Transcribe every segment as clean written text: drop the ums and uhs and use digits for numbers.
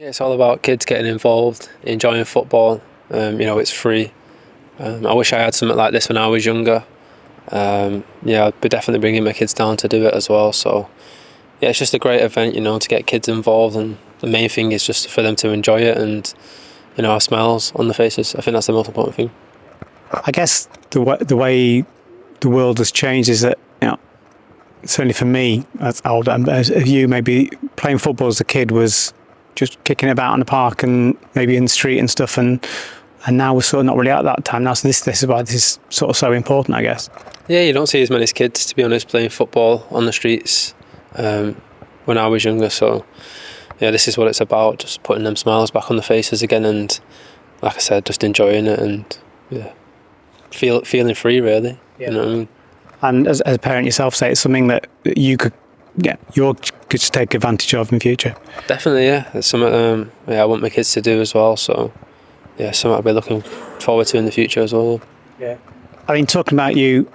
Yeah, it's all about kids getting involved, enjoying football. It's free. I wish I had something like this when I was younger. I'd be definitely bringing my kids down to do it as well. So, yeah, it's just a great event, to get kids involved, and the main thing is just for them to enjoy it and, have smiles on the faces. I think that's the most important thing. I guess the way the world has changed is that, certainly for me, as older, as you, maybe playing football as a kid was just kicking about in the park and maybe in the street and stuff, and now we're sort of not really at that time now. So this is why this is sort of so important, I guess. Yeah, you don't see as many kids, to be honest, playing football on the streets when I was younger. So, yeah, this is what it's about, just putting them smiles back on the faces again, and like I said, just enjoying it and feeling free, really. Yeah. You know what I mean? And as a parent yourself, say it's something that you could just take advantage of in future. Definitely, yeah. It's something I want my kids to do as well. So, yeah, something I'll be looking forward to in the future as well. Yeah. I mean, talking about you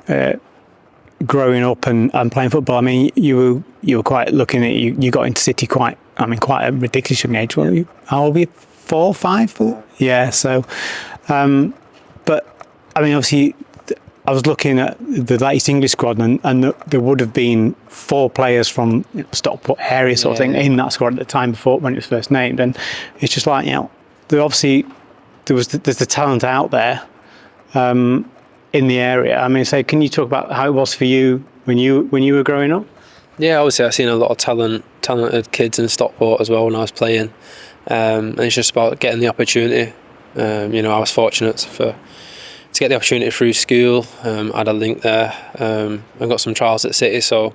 growing up and playing football, I mean, you were quite looking at you got into City quite a ridiculous young age, weren't you? How old were you? 4, 5? Yeah. So, but I mean, obviously, I was looking at the latest English squad, and there would have been 4 players from Stockport area sort of thing in that squad at the time before when it was first named, and it's just like, there's the talent out there in the area. I mean, can you talk about how it was for you when you were growing up? Yeah, obviously I've seen a lot of talented kids in Stockport as well when I was playing, and it's just about getting the opportunity. I was fortunate to get the opportunity through school. I had a link there. I got some trials at City, so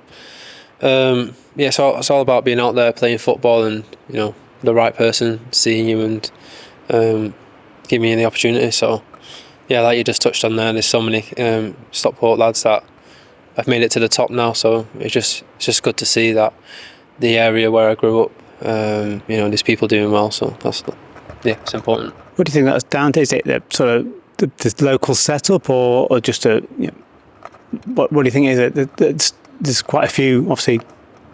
so it's all about being out there playing football, and the right person seeing you and giving you the opportunity. So yeah, like you just touched on there, there's so many Stockport lads that have made it to the top now. So it's just good to see that the area where I grew up, there's people doing well. So it's important. What do you think that's down to? Is it the sort of the local setup, or just what do you think is it? There's quite a few, obviously,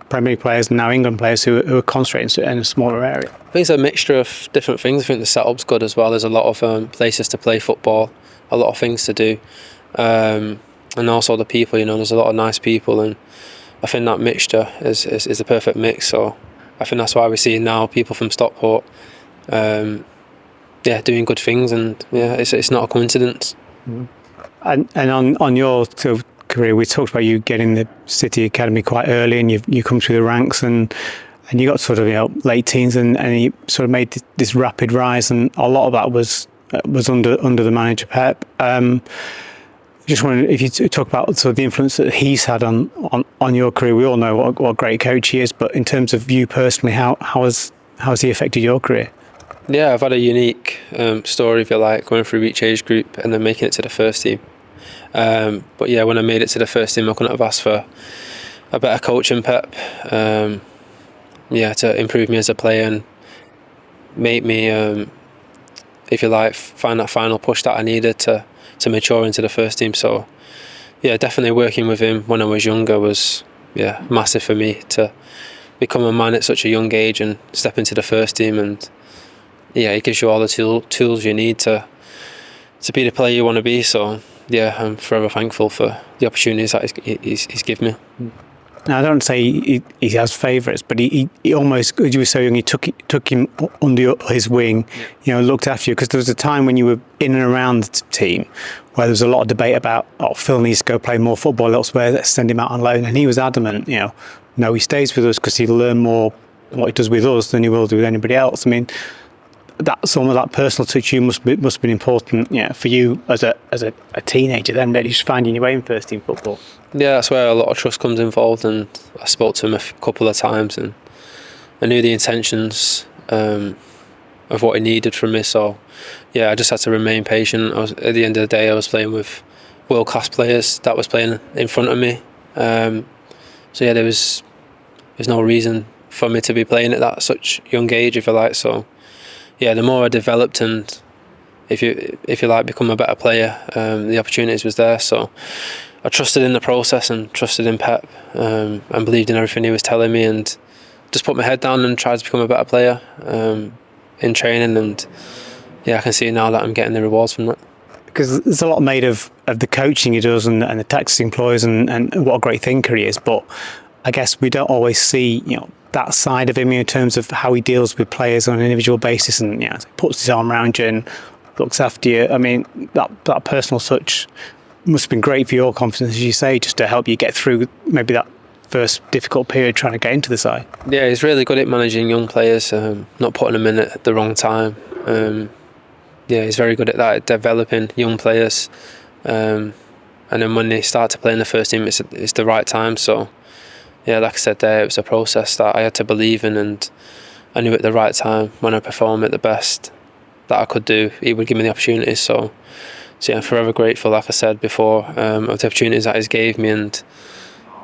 Premier League players and now England players who are concentrating in a smaller area. I think it's a mixture of different things. I think the setup's good as well. There's a lot of places to play football, a lot of things to do, and also the people. There's a lot of nice people, and I think that mixture is the perfect mix. So I think that's why we're seeing now people from Stockport, doing good things, and it's not a coincidence. And on your sort of career, we talked about you getting the City Academy quite early, and you come through the ranks, and you got sort of late teens, and you sort of made this rapid rise, and a lot of that was under the manager Pep. Just wondering if you talk about sort of the influence that he's had on your career. We all know what a great coach he is, but in terms of you personally, how has he affected your career? Yeah, I've had a unique story, if you like, going through each age group and then making it to the first team. But yeah, when I made it to the first team, I couldn't have asked for a better coach than Pep. To improve me as a player and make me, if you like, find that final push that I needed to mature into the first team. So yeah, definitely working with him when I was younger was massive for me to become a man at such a young age and step into the first team. And yeah, it gives you all the tools you need to be the player you want to be. So yeah, I'm forever thankful for the opportunities that he's given me. Now, I don't say he has favourites, but he almost, because you were so young, he took him under his wing, looked after you. Because there was a time when you were in and around the team where there was a lot of debate about, Phil needs to go play more football elsewhere, let's send him out on loan. And he was adamant, no, he stays with us because he'll learn more what he does with us than he will do with anybody else. I mean, some of that personal touch you must have been important, for you as a teenager then, really just finding your way in first team football. Yeah, that's where a lot of trust comes involved, and I spoke to him a couple of times, and I knew the intentions of what he needed from me. So yeah, I just had to remain patient. At the end of the day, I was playing with world class players that was playing in front of me. So yeah, there's no reason for me to be playing at that such young age, if you like. So yeah, the more I developed and if you like become a better player, the opportunities was there. So I trusted in the process and trusted in Pep, and believed in everything he was telling me, and just put my head down and tried to become a better player. in training, and I can see now that I'm getting the rewards from that. Because there's a lot made of the coaching he does and the tactics he employs and what a great thinker he is, but I guess we don't always see that side of him in terms of how he deals with players on an individual basis, and puts his arm around you and looks after you. I mean, that personal touch must have been great for your confidence, as you say, just to help you get through maybe that first difficult period trying to get into the side. Yeah, he's really good at managing young players, not putting them in at the wrong time. He's very good at that, at developing young players. And then when they start to play in the first team, it's the right time. So, like I said there, it was a process that I had to believe in, and I knew at the right time, when I perform at the best that I could do, he would give me the opportunities. So I'm forever grateful, like I said before, of the opportunities that he's gave me, and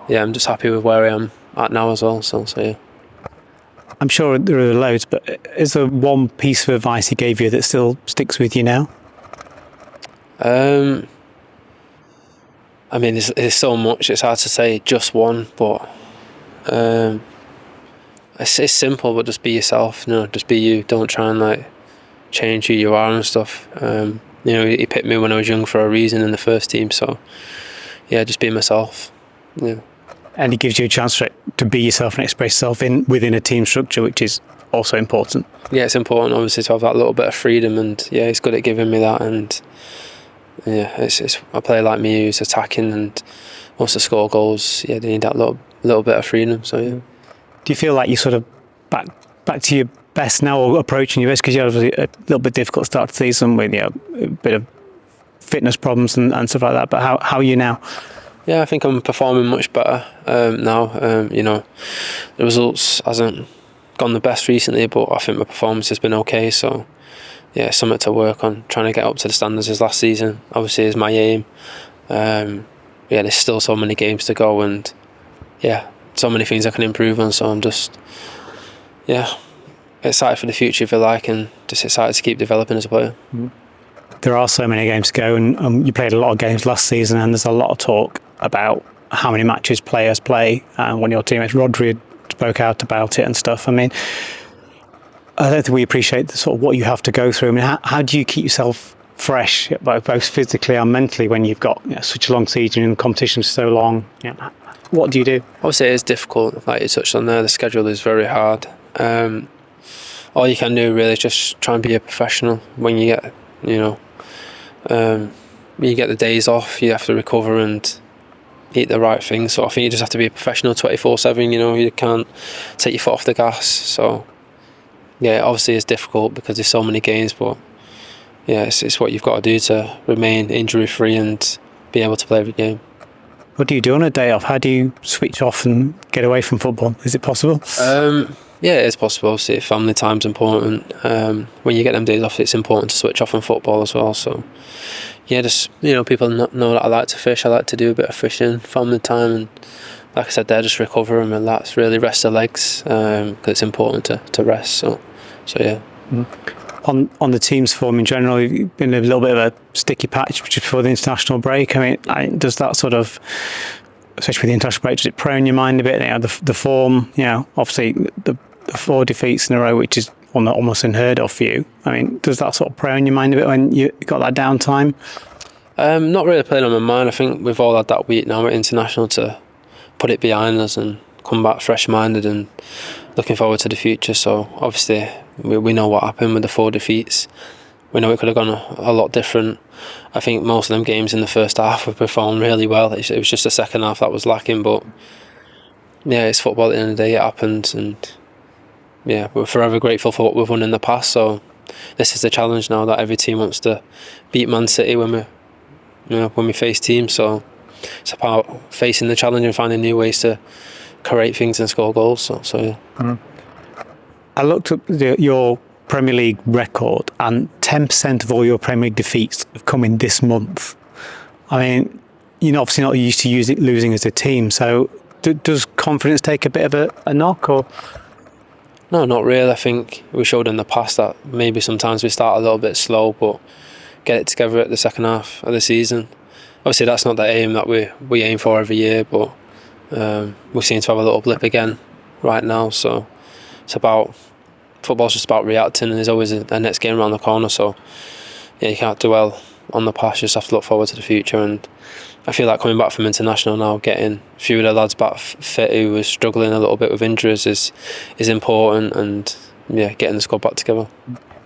I'm just happy with where I am at now as well. So yeah. I'm sure there are loads, but is there one piece of advice he gave you that still sticks with you now? I mean, there's so much. It's hard to say just one, but it's simple. But just be yourself. Just be you. Don't try and change who you are and stuff. He picked me when I was young for a reason in the first team. So just be myself. Yeah. And he gives you a chance to be yourself and express yourself within a team structure, which is also important. Yeah, it's important, obviously, to have that little bit of freedom, and he's good at giving me that. And it's a player like me who's attacking and wants to score goals. They need that little bit of freedom. So yeah. Do you feel like you're sort of back to your best now, or approaching your best? Because you had a little bit difficult start to the season with a bit of fitness problems and stuff like that. But how are you now? Yeah, I think I'm performing much better now. The results hasn't gone the best recently, but I think my performance has been okay. So, something to work on, trying to get up to the standards as last season, obviously, is my aim. There's still so many games to go, and so many things I can improve on. So I'm just, excited for the future, if you like, and just excited to keep developing as a player. Mm-hmm. There are so many games to go, and you played a lot of games last season, and there's a lot of talk about how many matches players play. And one of your teammates, Rodri, spoke out about it and stuff. I mean, I don't think we appreciate the sort of what you have to go through. I mean, how do you keep yourself fresh, both physically and mentally, when you've got such a long season and the competition's so long? What do you do? Obviously, it is difficult. Like you touched on there, the schedule is very hard. All you can do really is just try and be a professional. When you get, when you get the days off, you have to recover and eat the right things. So I think you just have to be a professional 24/7. You can't take your foot off the gas. So obviously it's difficult because there's so many games, but it's what you've got to do to remain injury free and be able to play every game. What do you do on a day off? How do you switch off and get away from football? Is it possible? It's possible. Obviously, family time's important. When you get them days off, it's important to switch off from football as well. So, just people know that I like to fish. I like to do a bit of fishing, family time, and like I said, there, just recover and relax. Really rest the legs because it's important to rest. So yeah. Mm. On the team's form in general, you've been a little bit of a sticky patch just before the international break. I mean, does that sort of, especially with the international break, does it prey on your mind a bit? The form, obviously the 4 defeats in a row, which is almost unheard of for you. I mean, does that sort of prey on your mind a bit when you got that downtime? Not really playing on my mind. I think we've all had that week now at international to put it behind us and come back fresh-minded and looking forward to the future. So obviously we know what happened with the 4 defeats. We know it could have gone a lot different. I think most of them games in the first half we performed really well. It was just the second half that was lacking, but it's football at the end of the day. It happened, and we're forever grateful for what we've won in the past. So this is the challenge now that every team wants to beat Man City when we face teams. So it's about facing the challenge and finding new ways to create things and score goals. So yeah. Mm-hmm. I looked up your Premier League record, and 10% of all your Premier League defeats have come in this month. I mean, you're obviously not used to losing as a team, so does confidence take a bit of a knock, or? No, not really. I think we showed in the past that maybe sometimes we start a little bit slow, but get it together at the second half of the season. Obviously, that's not the aim that we aim for every year, but we seem to have a little blip again right now. So it's about football's just about reacting, and there's always a next game around the corner. So yeah, you can't dwell on the past. You just have to look forward to the future. And I feel like coming back from international now, getting a few of the lads back fit who were struggling a little bit with injuries is important, and yeah, getting the squad back together.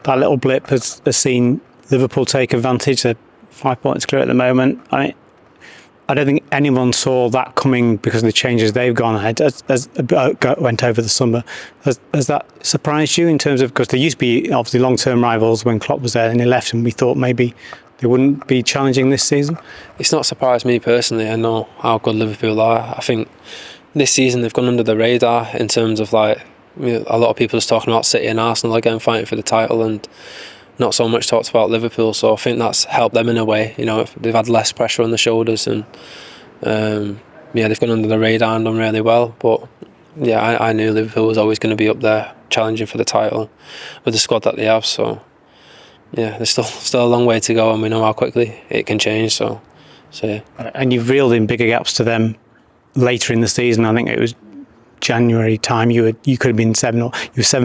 That little blip has seen Liverpool take advantage. They're 5 points clear at the moment. I don't think anyone saw that coming because of the changes they've gone ahead as went over the summer. Has that surprised you in terms of, because there used to be obviously long-term rivals when Klopp was there and he left, and we thought maybe they wouldn't be challenging this season? It's not surprised me personally. I know how good Liverpool are. I think this season they've gone under the radar in terms of, like, you know, a lot of people just talking about City and Arsenal again fighting for the title, and not so much talked about Liverpool. So I think that's helped them in a way. You know, they've had less pressure on the shoulders, and yeah, they've gone under the radar and done really well. But yeah, I knew Liverpool was always going to be up there challenging for the title with the squad that they have. So yeah, there's still a long way to go, and we know how quickly it can change. So yeah. And you've reeled in bigger gaps to them later in the season. I think it was January time. You could have been 7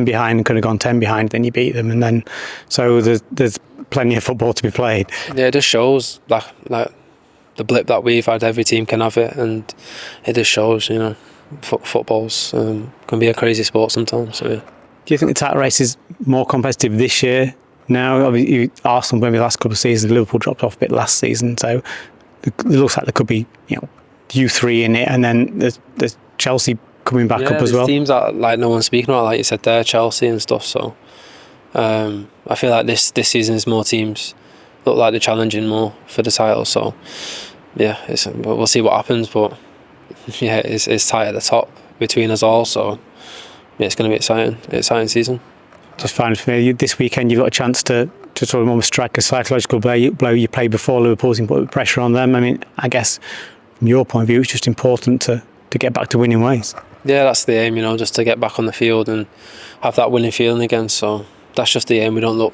behind and could have gone 10 behind. Then you beat them, and then so there's plenty of football to be played. Yeah, it just shows like the blip that we've had. Every team can have it, and it just shows, you know, football's can be a crazy sport sometimes. So yeah. Do you think the title race is more competitive this year? Now, Arsenal, maybe the last couple of seasons, Liverpool dropped off a bit last season, so it looks like there could be, you know, you three in it, and then there's Chelsea coming back up as well. Teams that like no one's speaking about, like you said there, Chelsea and stuff. So I feel like this season is more teams look like they're challenging more for the title. So yeah, we'll see what happens. But yeah, it's tight at the top between us all. So yeah, it's going to be exciting season. Just finally for me, this weekend you've got a chance to sort of almost strike a psychological blow. You played before Liverpool, and put pressure on them. I mean, I guess from your point of view, it's just important to get back to winning ways. Yeah, that's the aim, you know, just to get back on the field and have that winning feeling again. So that's just the aim. We don't look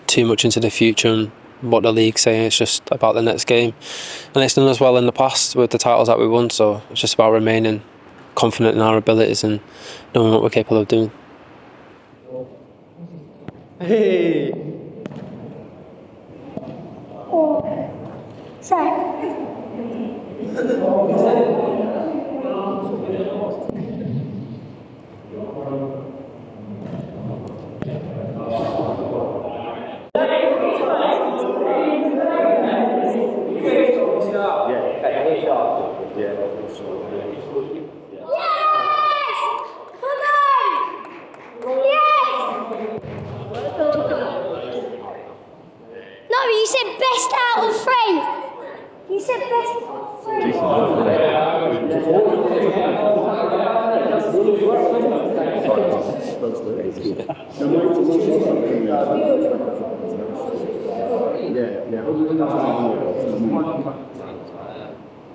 too much into the future and what the league's saying. It's just about the next game. And it's done as well in the past with the titles that we won. So it's just about remaining confident in our abilities and knowing what we're capable of doing. Hey! No, you said best out of three. You said best out of three.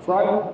Right.